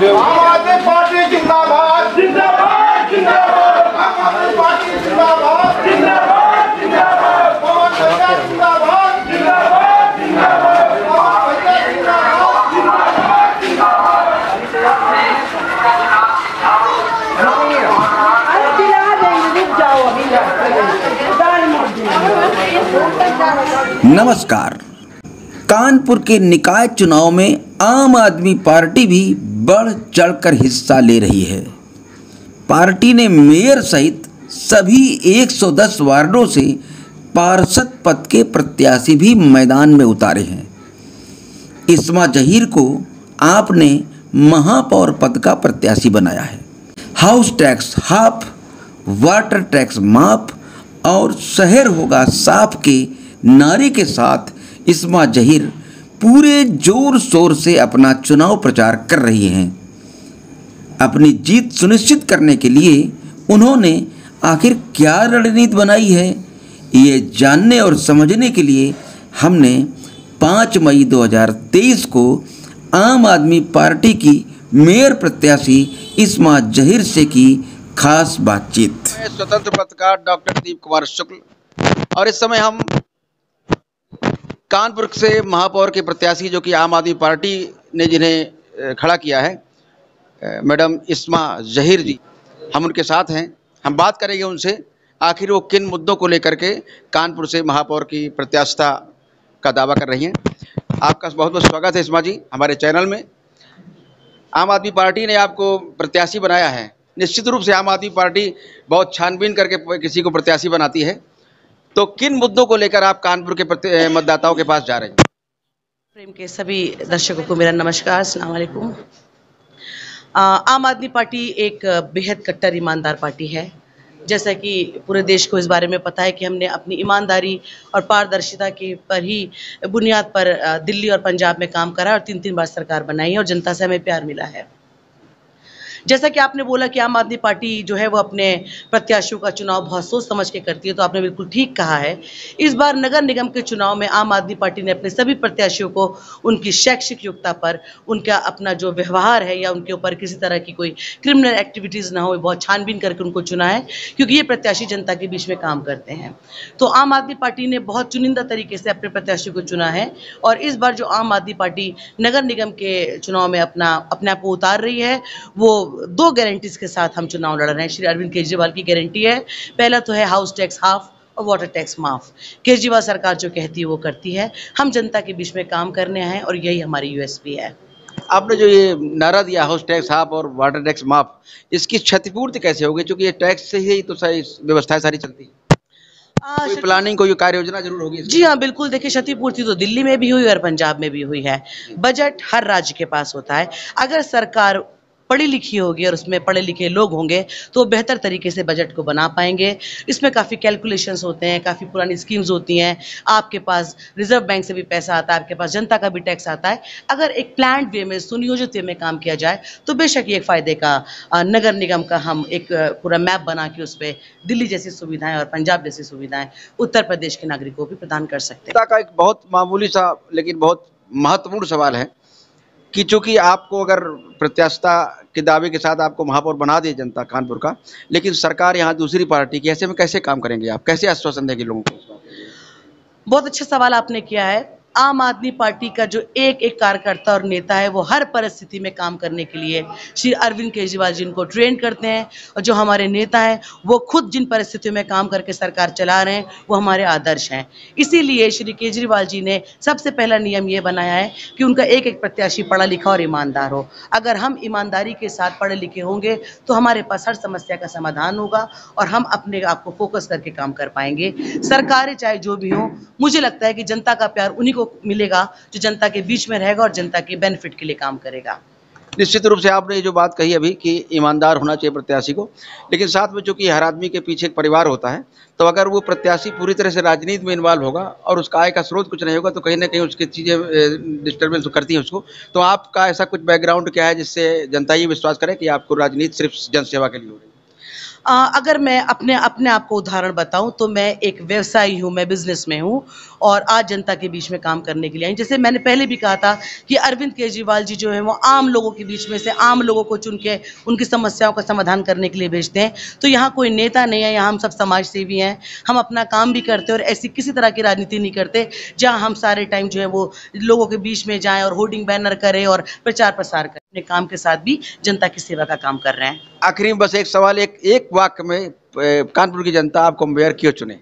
आम आदमी पार्टी जिंदाबाद जिंदाबाद जिंदाबाद। आम आदमी पार्टी जिंदाबाद जिंदाबाद जिंदाबाद। पवन कल्याण जिंदाबाद जिंदाबाद जिंदाबाद। पवन कल्याण जिंदाबाद जिंदाबाद जिंदाबाद। नमस्कार। कानपुर के निकाय चुनाव में आम आदमी पार्टी भी बढ़ चढ़कर हिस्सा ले रही है। पार्टी ने मेयर सहित सभी 110 वार्डों से पार्षद पद के प्रत्याशी भी मैदान में उतारे हैं। इस्मा जहीर को आपने महापौर पद का प्रत्याशी बनाया है। House tax half, water tax माफ और शहर होगा साफ के नारे के साथ इस्मा जहीर पूरे जोर शोर से अपना चुनाव प्रचार कर रही हैं। अपनी जीत सुनिश्चित करने के लिए उन्होंने आखिर क्या रणनीति बनाई है, ये जानने और समझने के लिए हमने 5 मई 2023 को आम आदमी पार्टी की मेयर प्रत्याशी इस्मा जहीर से की खास बातचीत। स्वतंत्र पत्रकार डॉक्टर दीप कुमार शुक्ल, और इस समय हम कानपुर से महापौर के प्रत्याशी जो कि आम आदमी पार्टी ने जिन्हें खड़ा किया है, मैडम इस्मा जहीर जी, हम उनके साथ हैं। हम बात करेंगे उनसे आखिर वो किन मुद्दों को लेकर के कानपुर से महापौर की प्रत्याशिता का दावा कर रही हैं। आपका बहुत बहुत स्वागत है इस्मा जी हमारे चैनल में। आम आदमी पार्टी ने आपको प्रत्याशी बनाया है। निश्चित रूप से आम आदमी पार्टी बहुत छानबीन करके किसी को प्रत्याशी बनाती है, तो किन मुद्दों को लेकर आप कानपुर के मतदाताओं के पास जा रहे हैं? प्रेम के सभी दर्शकों को मेरा नमस्कार, अस्सलाम वालेकुम। आम आदमी पार्टी एक बेहद कट्टर ईमानदार पार्टी है। जैसा कि पूरे देश को इस बारे में पता है कि हमने अपनी ईमानदारी और पारदर्शिता के पर ही बुनियाद पर दिल्ली और पंजाब में काम करा और 3-3 बार सरकार बनाई है और जनता से हमें प्यार मिला है। जैसा कि आपने बोला कि आम आदमी पार्टी जो है वो अपने प्रत्याशियों का चुनाव बहुत सोच समझ के करती है, तो आपने बिल्कुल ठीक कहा है। इस बार नगर निगम के चुनाव में आम आदमी पार्टी ने अपने सभी प्रत्याशियों को उनकी शैक्षिक योग्यता पर, उनका अपना जो व्यवहार है या उनके ऊपर किसी तरह की कोई क्रिमिनल एक्टिविटीज़ ना हो, बहुत छानबीन करके उनको चुना है, क्योंकि ये प्रत्याशी जनता के बीच में काम करते हैं। तो आम आदमी पार्टी ने बहुत चुनिंदा तरीके से अपने प्रत्याशी को चुना है और इस बार जो आम आदमी पार्टी नगर निगम के चुनाव में अपने आप को उतार रही है, वो 2 गारंटीज के साथ हम चुनाव लड़ रहे हैं। श्री अरविंद केजरीवाल की गारंटी है, पहला तो है हाउस टैक्स हाफ और वाटर टैक्स माफ। केजरीवाल सरकार जो कहती है वो करती है। हम जनता के बीच में काम करने हैं और यही हमारी यूएसपी है। आपने जो ये नारा दिया हाउस टैक्स हाफ और वाटर टैक्स माफ, इसकी क्षतिपूर्ति कैसे होगी? क्योंकि ये टैक्स से ही तो सारी व्यवस्थाएं सारी चलती है। कोई प्लानिंग, कोई कार्य योजना जरूर होगी। जी हाँ, बिल्कुल। देखिए, क्षतिपूर्ति तो दिल्ली में भी हुई और पंजाब में भी हुई है। बजट हर राज्य के पास होता है। अगर सरकार पढ़ी लिखी होगी और उसमें पढ़े लिखे लोग होंगे तो बेहतर तरीके से बजट को बना पाएंगे। इसमें काफ़ी कैलकुलेशंस होते हैं, काफ़ी पुरानी स्कीम्स होती हैं। आपके पास रिजर्व बैंक से भी पैसा आता है, आपके पास जनता का भी टैक्स आता है। अगर एक प्लान्ड वे में, सुनियोजित वे में काम किया जाए तो बेशक ये एक फ़ायदे का नगर निगम का हम एक पूरा मैप बना के उस पर दिल्ली जैसी सुविधाएँ और पंजाब जैसी सुविधाएँ उत्तर प्रदेश के नागरिकों को भी प्रदान कर सकते हैं। का एक बहुत मामूली सा लेकिन बहुत महत्वपूर्ण सवाल है कि चूंकि आपको अगर प्रत्याशिता के दावे के साथ आपको महापौर बना दे जनता कानपुर का, लेकिन सरकार यहाँ दूसरी पार्टी की, ऐसे में कैसे काम करेंगे आप? कैसे आश्वासन देंगे लोगों को? बहुत अच्छा सवाल आपने किया है। आम आदमी पार्टी का जो एक कार्यकर्ता और नेता है वो हर परिस्थिति में काम करने के लिए श्री अरविंद केजरीवाल जी को ट्रेन करते हैं, और जो हमारे नेता हैं वो खुद जिन परिस्थितियों में काम करके सरकार चला रहे हैं वो हमारे आदर्श हैं। इसीलिए श्री केजरीवाल जी ने सबसे पहला नियम ये बनाया है कि उनका एक प्रत्याशी पढ़ा लिखा और ईमानदार हो। अगर हम ईमानदारी के साथ पढ़े लिखे होंगे तो हमारे पास हर समस्या का समाधान होगा और हम अपने आप को फोकस करके काम कर पाएंगे। सरकारें चाहे जो भी हो, मुझे लगता है कि जनता का प्यार उन्हीं को मिलेगा जो जनता के बीच में रहेगा और जनता के बेनिफिट के लिए काम करेगा। निश्चित रूप से आपने ये जो बात कही अभी कि ईमानदार होना चाहिए प्रत्याशी को, लेकिन साथ में चूंकि हर आदमी के पीछे एक परिवार होता है, तो अगर वो प्रत्याशी पूरी तरह से राजनीति में इन्वॉल्व होगा और उसका आय का स्रोत कुछ नहीं होगा तो कहीं ना कहीं उसकी चीज़ें डिस्टर्बेंस करती हैं उसको। तो आपका ऐसा कुछ बैकग्राउंड क्या है जिससे जनता ये विश्वास करे कि आपको राजनीति सिर्फ जनसेवा के लिए हो रही है? अगर मैं अपने अपने आप को उदाहरण बताऊं तो मैं एक व्यवसायी हूं, मैं बिजनेस में हूं और आज जनता के बीच में काम करने के लिए आई। जैसे मैंने पहले भी कहा था कि अरविंद केजरीवाल जी जो है वो आम लोगों के बीच में से आम लोगों को चुन के उनकी समस्याओं का समाधान करने के लिए भेजते हैं। तो यहाँ कोई नेता नहीं है, यहाँ हम सब समाज सेवी हैं, हम अपना काम भी करते हैं और ऐसी किसी तरह की राजनीति नहीं करते जहाँ हम सारे टाइम जो है वो लोगों के बीच में जाएं और होर्डिंग बैनर करें और प्रचार प्रसार करें। अपने काम के साथ भी जनता की सेवा का काम कर रहे हैं। आखिरी में बस एक सवाल, एक वाक्य में कानपुर की जनता आपको मेयर क्यों चुने?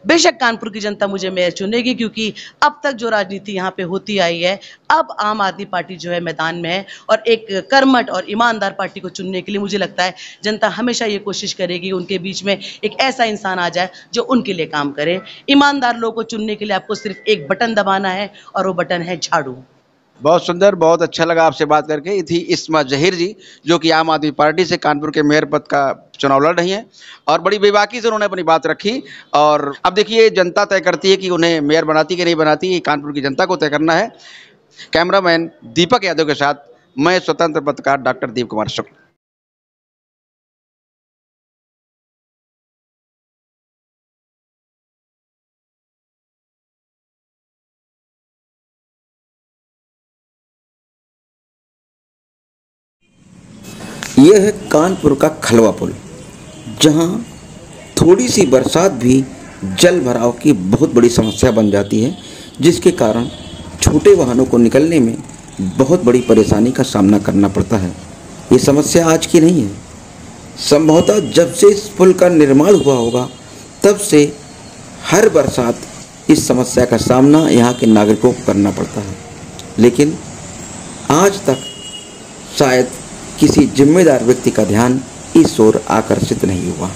बेशक कानपुर की जनता मुझे मेयर चुनेगी क्योंकि अब तक जो राजनीति यहाँ पे होती आई है, अब आम आदमी पार्टी जो है मैदान में है और एक कर्मठ और ईमानदार पार्टी को चुनने के लिए मुझे लगता है जनता हमेशा ये कोशिश करेगी उनके बीच में एक ऐसा इंसान आ जाए जो उनके लिए काम करे। ईमानदार लोगों को चुनने के लिए आपको सिर्फ एक बटन दबाना है और वो बटन है झाड़ू। बहुत सुंदर, बहुत अच्छा लगा आपसे बात करके। ये थी इस्मा जहीर जी, जो कि आम आदमी पार्टी से कानपुर के मेयर पद का चुनाव लड़ रही हैं और बड़ी बेबाकी से उन्होंने अपनी बात रखी। और अब देखिए जनता तय करती है कि उन्हें मेयर बनाती कि नहीं बनाती, ये कानपुर की जनता को तय करना है। कैमरामैन दीपक यादव के साथ मैं स्वतंत्र पत्रकार डॉक्टर दीप कुमार शुक्ल। यह है कानपुर का खलवा पुल, जहां थोड़ी सी बरसात भी जल भराव की बहुत बड़ी समस्या बन जाती है, जिसके कारण छोटे वाहनों को निकलने में बहुत बड़ी परेशानी का सामना करना पड़ता है। ये समस्या आज की नहीं है, संभवतः जब से इस पुल का निर्माण हुआ होगा तब से हर बरसात इस समस्या का सामना यहाँ के नागरिकों को करना पड़ता है, लेकिन आज तक शायद किसी जिम्मेदार व्यक्ति का ध्यान इस ओर आकर्षित नहीं हुआ।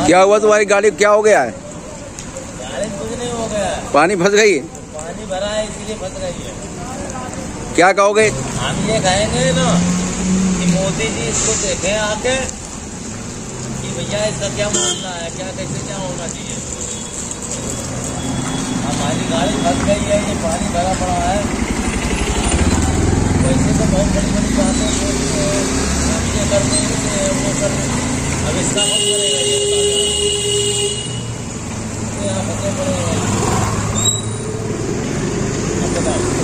क्या हुआ तुम्हारी गाड़ी, क्या हो गया है? गाड़ी कुछ नहीं हो गया, पानी फंस गई? पानी भरा है इसीलिए फंस रही है। क्या कहोगे? हम ये कहेंगे ना कि मोदी जी इसको देखें आके कि भैया इसका क्या मामला है, क्या कैसे क्या होना चाहिए। हमारी गाड़ी फंस गई है, ये पानी भरा पड़ा है। वैसे तो बहुत बड़ी बड़ी बातें हम ये कर देंगे वो कर देंगे, अब इसका कौन करेगा? ये यहाँ फंसे पड़े हैं।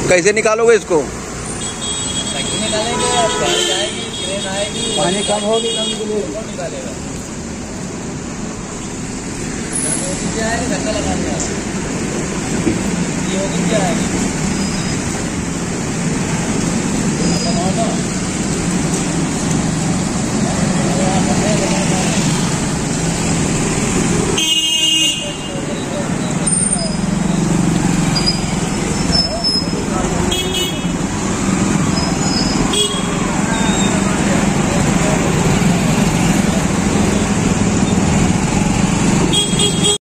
कैसे निकालोगे इसको? कैसे निकालेंगे? अब गाड़ी आएगी, ट्रेन आएगी, पानी कम होगी, कौन निकालेगा? मोदी क्या है, धक्का लगाने ये होगी क्या आएगी? बताओ ना।